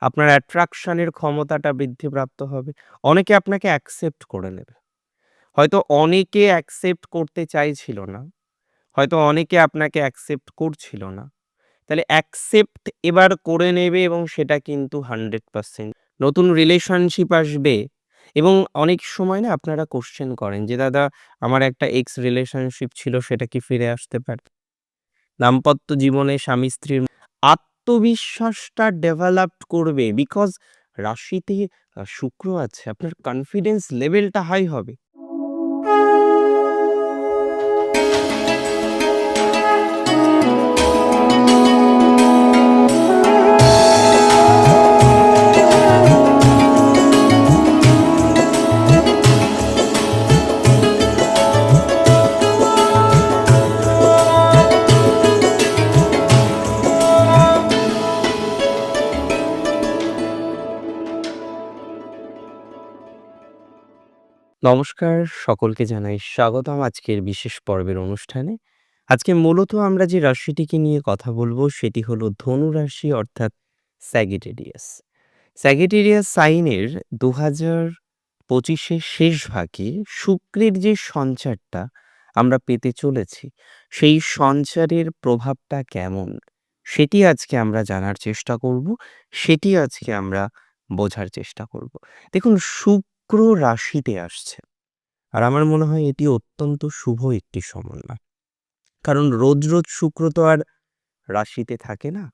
আপনার অ্যাট্রাকশনের ক্ষমতাটা বৃদ্ধিপ্রাপ্ত হবে। অনেকে আপনাকে অ্যাকসেপ্ট করে নেবে। হয়তো অনেকে অ্যাকসেপ্ট করতে চাইছিল না। হয়তো অনেকে আপনাকে অ্যাকসেপ্ট করছিল না। তাহলে অ্যাকসেপ্ট এবার করে নেবে এবং সেটা কিন্তু 100% নতুন রিলেশনশিপ আসবে এবং অনেক সময় না আপনারা কোয়েশ্চেন করেন যে, "দাদা আমার একটা এক্স রিলেশনশিপ ছিল সেটা কি ফিরে আসতে পারে?" দাম্পত্য জীবনে স্বামী-স্ত্রীর আত্মবিশ্বাসটা ডেভেলপড করবে বিকজ রাশিতে শুক্র আছে। আপনার কনফিডেন্স লেভেলটা হাই হবে। নমস্কার, সকলকে জানাই স্বাগতম আজকের বিশেষ পর্বের অনুষ্ঠানে। আজকে মূলত আমরা যে রাশিটিকে নিয়ে কথা বলব সেটি হলো ধনু রাশি অর্থাৎ স্যাজিটেরিয়াস। স্যাজিটেরিয়াস সাইনের ২০২৫ এর শেষ ভাগে শুক্রের যে সঞ্চারটা আমরা পেতে চলেছি, সেই সঞ্চারের প্রভাবটা কেমন? সেটি আজকে আমরা জানার চেষ্টা করব। সেটি আজকে আমরা বোঝার চেষ্টা করব। দেখুন, শুক্র রাশিতে আসছে। আর আমার মনে হয় এটি অত্যন্ত শুভ একটি সমন্বয়। কারণ রোজ শুক্র তো আর রাশিতে থাকে না।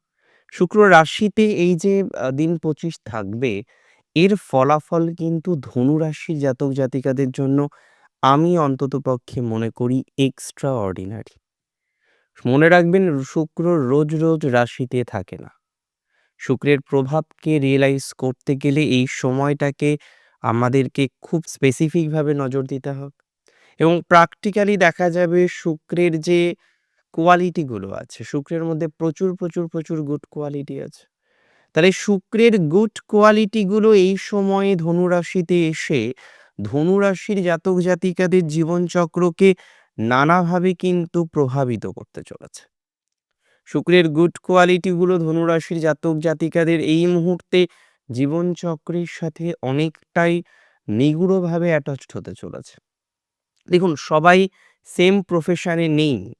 শুক্র রাশিতে এই যে দিন ২৫ থাকবে, এর ফলাফল কিন্তু ধনু রাশির জাতক-জাতিকাদের জন্য আমি অন্ততপক্ষে মনে করি এক্সট্রা অর্ডিনারি। মনে রাখবেন, শুক্র রোজ রাশিতে থাকে না। শুক্রের প্রভাবকে রিয়ালাইজ করতে গেলে এই সময়টাকে আমাদেরকে খুব স্পেসিফিক ভাবে নজর দিতে হবে। এবং প্র্যাকটিক্যালি দেখা যাবে শুক্রের যে কোয়ালিটি গুলো আছে, শুক্রের মধ্যে প্রচুর গুড কোয়ালিটি আছে। তাহলে শুক্রের গুড কোয়ালিটি গুলো এই সময়ে ধনু রাশিতে এসে ধনু রাশির জাতক জাতিকাদের জীবনচক্রকে নানাভাবে কিন্তু প্রভাবিত করতে চলেছে। শুক্রের গুড কোয়ালিটি গুলো ধনু রাশির জাতক জাতিকাদের এই মুহূর্তে জীবনচক্রের সাথে অনেকটাই নিগুড়ভাবে অ্যাটাচড হতে চলেছে। দেখুন, সবাই সেম প্রফেশনে নেই।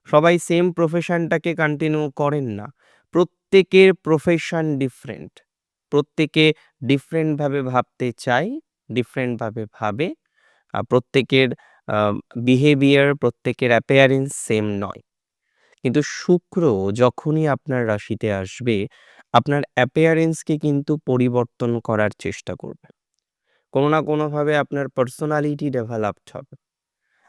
সবাই সেম প্রফেশনটাকে কন্টিনিউ করেন না। প্রত্যেকের প্রফেশন ডিফারেন্ট। প্রত্যেকে ডিফারেন্ট ভাবে ভাবতে চায়, ডিফারেন্ট ভাবে ভাবে। প্রত্যেকের আ বিহেভিয়ার, প্রত্যেকের অ্যাপিয়ারেন্স সেম নয়। কিন্তু শুক্র যখনই আপনার রাশিতে আসবে, আপনার অ্যাপিয়ারেন্সকে কিন্তু পরিবর্তন করার চেষ্টা করবে। কোনো না কোনোভাবে আপনার পার্সোনালিটি ডেভেলপড হবে।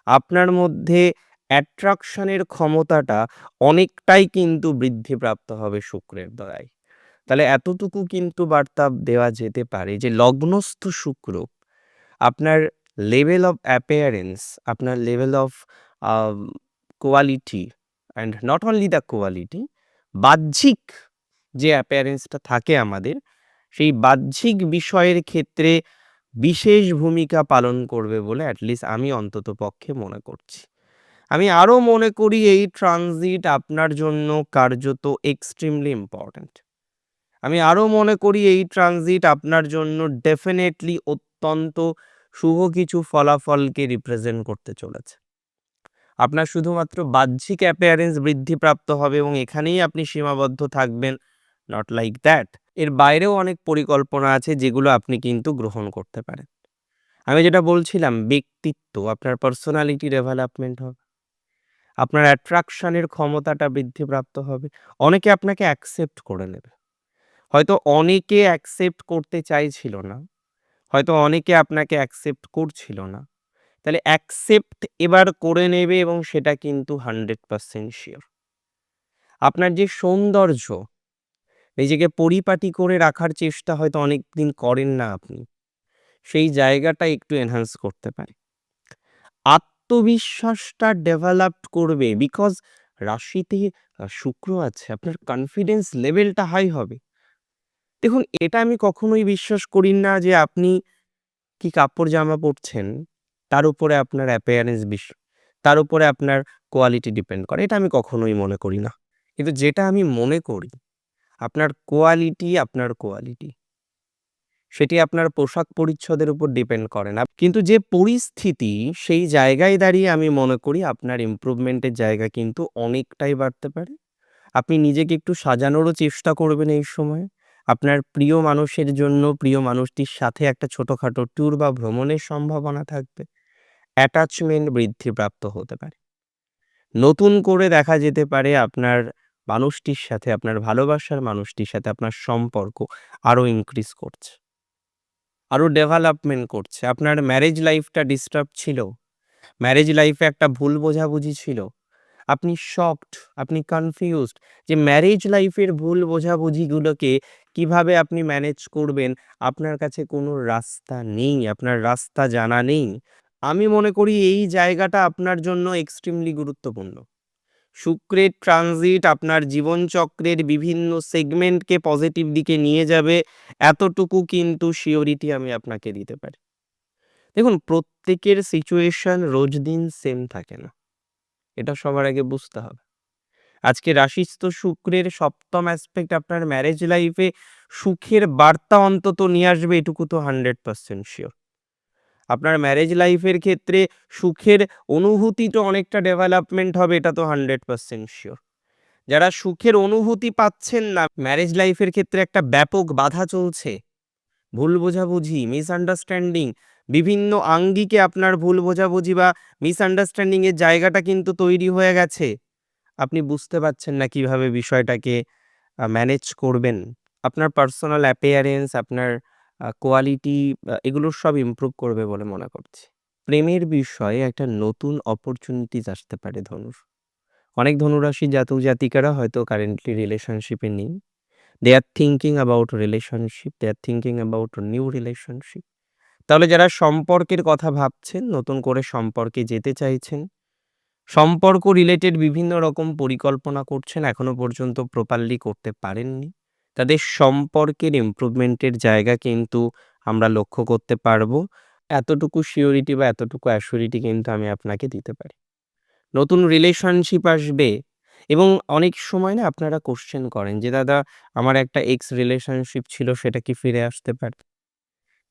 আপনার মধ্যে অ্যাট্রাকশনের ক্ষমতাটা অনেকটাই কিন্তু বৃদ্ধিপ্রাপ্ত হবে শুক্রের দয়ায়। তাহলে এতটুকু কিন্তু বার্তা দেওয়া যেতে পারে যে লগ্নস্থ শুক্র আপনার লেভেল অফ অ্যাপিয়ারেন্স, আপনার level of um quality and not only the quality, বাহ্যিক যে অ্যাপিয়ারেন্সটা থাকে আমাদের, সেই বাহ্যিক বিষয়ের ক্ষেত্রে বিশেষ ভূমিকা পালন করবে বলে লিস্ট আমি অন্ততপক্ষে মনে করছি। আমি আরো মনে করি এই ট্রানজিট আপনার জন্য কার্যত এক্সট্রিমলি ইম্পোর্টেন্ট। আমি আরো মনে করি এই ট্রানজিট আপনার জন্য ডেফিনিটলি অত্যন্ত শুভ কিছু ফলাফলকে রিপ্রেজেন্ট করতে চলেছে। আপনার শুধুমাত্র বাহ্যিক অ্যাপিয়ারেন্স বৃদ্ধিপ্রাপ্ত হবে এবং এখানেই আপনি সীমাবদ্ধ থাকবেন, নট লাইক দ্যাট। এর বাইরেও অনেক পরিকল্পনা আছে যেগুলো আপনি কিন্তু গ্রহণ করতে পারেন। আমি যেটা বলছিলাম, ব্যক্তিত্ব, আপনার পার্সোনালিটি ডেভেলপমেন্ট হবে। আপনার অ্যাট্রাকশনের ক্ষমতাটা বৃদ্ধিপ্রাপ্ত হবে। অনেকে আপনাকে অ্যাকসেপ্ট করে নেবে। হয়তো অনেকে অ্যাকসেপ্ট করতে চাইছিল না। হয়তো অনেকে আপনাকে অ্যাকসেপ্ট করছিল না। তাহলে অ্যাকসেপ্ট এবার করে নেবে এবং সেটা কিন্তু 100% সিওর। আপনার যে সৌন্দর্য, নিজেকে পরিপাটি করে রাখার চেষ্টা হয়তো অনেকদিন করেন না আপনি। সেই জায়গাটা একটু এনহান্স করতে পারে। আত্মবিশ্বাসটা ডেভেলপড করবে বিকজ রাশিতে শুক্র আছে। আপনার কনফিডেন্স লেভেলটা হাই হবে। দেখুন, এটা আমি কখনোই বিশ্বাস করি না যে আপনি কি কাপড় জামা পরছেন, তার উপরে আপনার অ্যাপিয়ারেন্স তার উপরে আপনার কোয়ালিটি ডিপেন্ড করে। এটা আমি কখনোই মনে করি না। কিন্তু যেটা আমি মনে করি, আপনার কোয়ালিটি। সেটি আপনার পোশাক পরিচ্ছদের উপর ডিপেন্ড করে না। কিন্তু যে পরিস্থিতি সেই জায়গায় দাঁড়িয়ে আমি মনে করি আপনার ইমপ্রুভমেন্টের জায়গা কিন্তু অনেকটাই বাড়তে পারে। আপনি নিজেকে একটু সাজানোরও চেষ্টা করবেন এই সময়ে। আপনার প্রিয় মানুষের জন্য প্রিয় মানুষটির সাথে একটা ছোটখাটো ট্যুর বা ভ্রমণের সম্ভাবনা থাকবে। অ্যাটাচমেন্ট বৃদ্ধিপ্রাপ্ত হতে পারে। নতুন করে দেখা যেতে পারে আপনার মানুষটির সাথে, আপনার ভালোবাসার মানুষটির সাথে আপনার সম্পর্ক আরো ইনক্রিজ করছে, আরো ডেভেলপমেন্ট করছে। আপনার ম্যারেজ লাইফটা ডিস্টার্ব ছিল। ম্যারেজ লাইফে একটা ভুল বোঝাবুঝি ছিল। আপনি শকড, আপনি কনফিউজড যে ম্যারেজ লাইফের ভুল বোঝাবুঝিগুলোকে কিভাবে আপনি ম্যানেজ করবেন, আপনার কাছে কোনো রাস্তা নেই, আপনার রাস্তা জানা নেই। আমি মনে করি এই জায়গাটা আপনার জন্য এক্সট্রিমলি গুরুত্বপূর্ণ। শুক্রের ট্রানজিট আপনার জীবনচক্রের বিভিন্ন সেগমেন্টকে পজিটিভ দিকে নিয়ে যাবে, এতটুকু কিন্তু সিওরিটি আমি আপনাকে দিতে পারি। দেখুন, প্রত্যেকের সিচুয়েশন রোজ দিন সেম থাকে না। এটা সবার আগে বুঝতে হবে। আজকে রাশিস্থ শুক্রের সপ্তম অ্যাসপেক্ট আপনার ম্যারেজ লাইফে সুখের বার্তা অন্তত নিয়ে আসবে, এটুকু তো 100% শিওর। আপনার ম্যারেজ লাইফের ক্ষেত্রে সুখের অনুভূতিটা অনেকটা ডেভেলপমেন্ট হবে, এটা তো 100% শিওর। যারা সুখের অনুভূতি পাচ্ছেন না, ম্যারেজ লাইফের ক্ষেত্রে একটা ব্যাপক বাধা চলছে। ভুল বোঝাবুঝি, মিসআন্ডারস্ট্যান্ডিং, বিভিন্ন আঙ্গিকে আপনার ভুল বোঝাবুঝি বা মিসআন্ডারস্ট্যান্ডিং এর জায়গাটা কিন্তু তৈরি হয়ে গেছে। আপনি বুঝতে পারছেন না কিভাবে বিষয়টাকে ম্যানেজ করবেন। আপনার পার্সোনাল অ্যাপিয়ারেন্স, আপনার কোয়ালিটি, এগুলো সব ইমপ্রুভ করবে বলে মনে করছি। প্রেমের বিষয়ে একটা নতুন অপরচুনিটিস আসতে পারে ধনুর। অনেক ধনুরাশি জাতক জাতিকারা হয়তো কারেন্টলি রিলেশনশিপে নেই। They are thinking about relationship, they are thinking about new relationship. তাহলে যারা সম্পর্কের কথা ভাবছেন, নতুন করে সম্পর্কে যেতে চাইছেন, সম্পর্ক রিলেটেড বিভিন্ন রকম পরিকল্পনা করছেন, এখনো পর্যন্ত প্রপারলি করতে পারেননি, তাদের সম্পর্কের ইমপ্রুভমেন্টের জায়গা কিন্তু আমরা লক্ষ্য করতে পারবো। এতটুকু সিওরিটি বা এতটুকু অ্যাসিউরিটি কিন্তু আমি আপনাকে দিতে পারি। নতুন রিলেশনশিপ আসবে এবং অনেক সময় না আপনারা কোশ্চেন করেন যে, "দাদা, আমার একটা এক্স রিলেশনশিপ ছিল, সেটা কি ফিরে আসতে পারে?"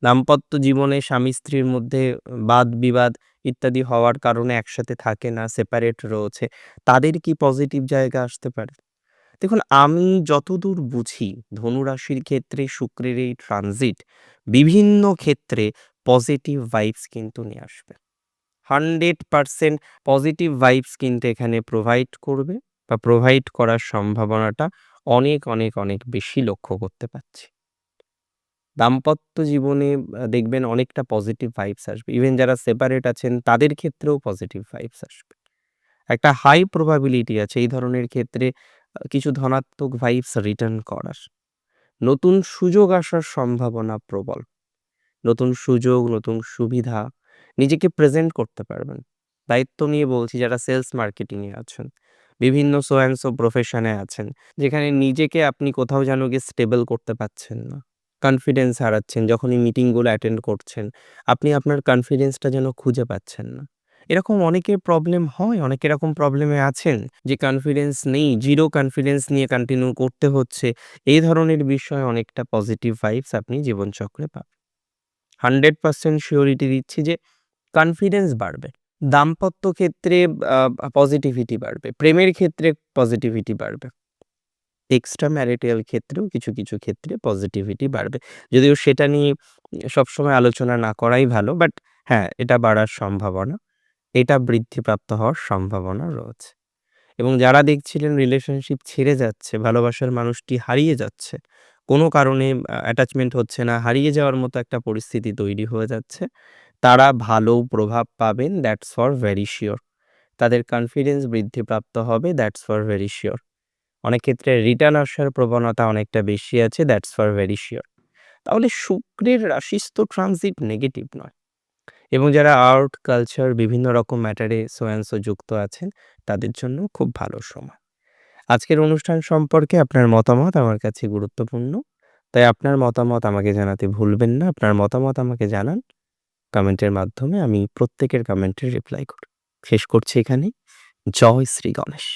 দাম্পত্য জীবনে স্বামী-স্ত্রীর মধ্যে বাদ-বিবাদ ইত্যাদি হওয়ার কারণে একসাথে থাকে না, সেপারেট রয়েছে। তাদের কি পজিটিভ জায়গা আসতে পারে? দেখুন, আমি যতদূর বুঝি ধনুরাশির ক্ষেত্রে শুক্রের এই ট্রানজিট বিভিন্ন ক্ষেত্রে পজিটিভ ভাইবস কিন্তু নিয়ে আসবে। 100% পজিটিভ ভাইবস কিন্তু এখানে প্রোভাইড করবে বা প্রোভাইড করার সম্ভাবনাটা অনেক, অনেক, অনেক বেশি লক্ষ্য করতে পারছি। দাম্পত্য জীবনে দেখবেন অনেকটা পজিটিভ ভাইবস আসবে। ইভেন যারা সেপারেট আছেন তাদের ক্ষেত্রেও পজিটিভ ভাইবস আসবে। একটা হাই প্রবাবিলিটি আছে এই ধরনের ক্ষেত্রে কিছু ধনাত্মক ভাইবস রিটার্ন করার। নতুন সুযোগ আসার সম্ভাবনা প্রবল। নতুন সুযোগ, নতুন সুবিধা, নিজেকে প্রেজেন্ট করতে পারবেন। দায়িত্ব নিয়ে বলছি, যারা সেলস মার্কেটিং এ আছেন, বিভিন্ন সো অ্যান্ড সো প্রফেশন এ আছেন, যেখানে নিজেকে আপনি কোথাও যেন গিয়ে স্টেবল করতে পারছেন না। কনফিডেন্স হারাচ্ছেন যখনই মিটিং গুলো অ্যাটেন্ড করছেন। আপনি আপনার কনফিডেন্সটা যেন খুঁজে পাচ্ছেন না। এরকম অনেকের প্রবলেম হয়, অনেকে এরকম প্রবলেমে আছেন যে কনফিডেন্স নেই, জিরো কনফিডেন্স নিয়ে কন্টিনিউ করতে হচ্ছে। এই ধরনের বিষয়ে অনেকটা পজিটিভ ভাইবস আপনি জীবনচক্রে পাবেন। 100% সিওরিটি দিচ্ছি যে কনফিডেন্স বাড়বে। দাম্পত্য ক্ষেত্রে আ পজিটিভিটি বাড়বে। প্রেমের ক্ষেত্রে পজিটিভিটি বাড়বে। এক্সট্রা ম্যারিটাল ক্ষেত্রেও কিছু, কিছু ক্ষেত্রে পজিটিভিটি বাড়বে। যদিও সেটা নিয়ে সবসময় আলোচনা না করাই ভালো। বাট হ্যাঁ, এটা বাড়ার সম্ভাবনা, এটা বৃদ্ধিপ্রাপ্ত হওয়ার সম্ভাবনা রয়েছে। এবং যারা দেখছিলেন রিলেশনশিপ ছেড়ে যাচ্ছে, ভালোবাসার মানুষটি হারিয়ে যাচ্ছে, কোনো কারণে অ্যাটাচমেন্ট হচ্ছে না, হারিয়ে যাওয়ার মতো একটা পরিস্থিতি তৈরি হয়ে যাচ্ছে, তারা ভালো প্রভাব পাবেন, দ্যাটস ফর ভেরি সিওর। তাদের কনফিডেন্স বৃদ্ধিপ্রাপ্ত হবে, দ্যাটস ফর ভেরি সিওর। অনেক ক্ষেত্রে রিটার্ন আসার প্রবণতা অনেকটা বেশি আছে, দ্যাটস ফর ভেরি সিওর। তাহলে শুক্রের রাশিস্থ ট্রানজিট নেগেটিভ নয় এবং যারা আর্ট, কালচার, বিভিন্ন রকম ম্যাটারে সো অ্যান্ড সো যুক্ত আছেন, তাদের জন্য খুব ভালো সময়। আজকের অনুষ্ঠান সম্পর্কে আপনার মতামত আমার কাছে গুরুত্বপূর্ণ। তাই আপনার মতামত আমাকে জানাতে ভুলবেন না। আপনার মতামত আমাকে জানান কমেন্টের মাধ্যমে। আমি প্রত্যেকের কমেন্টের রিপ্লাই করি। শেষ করছি এখানেই। জয় শ্রী গণেশ।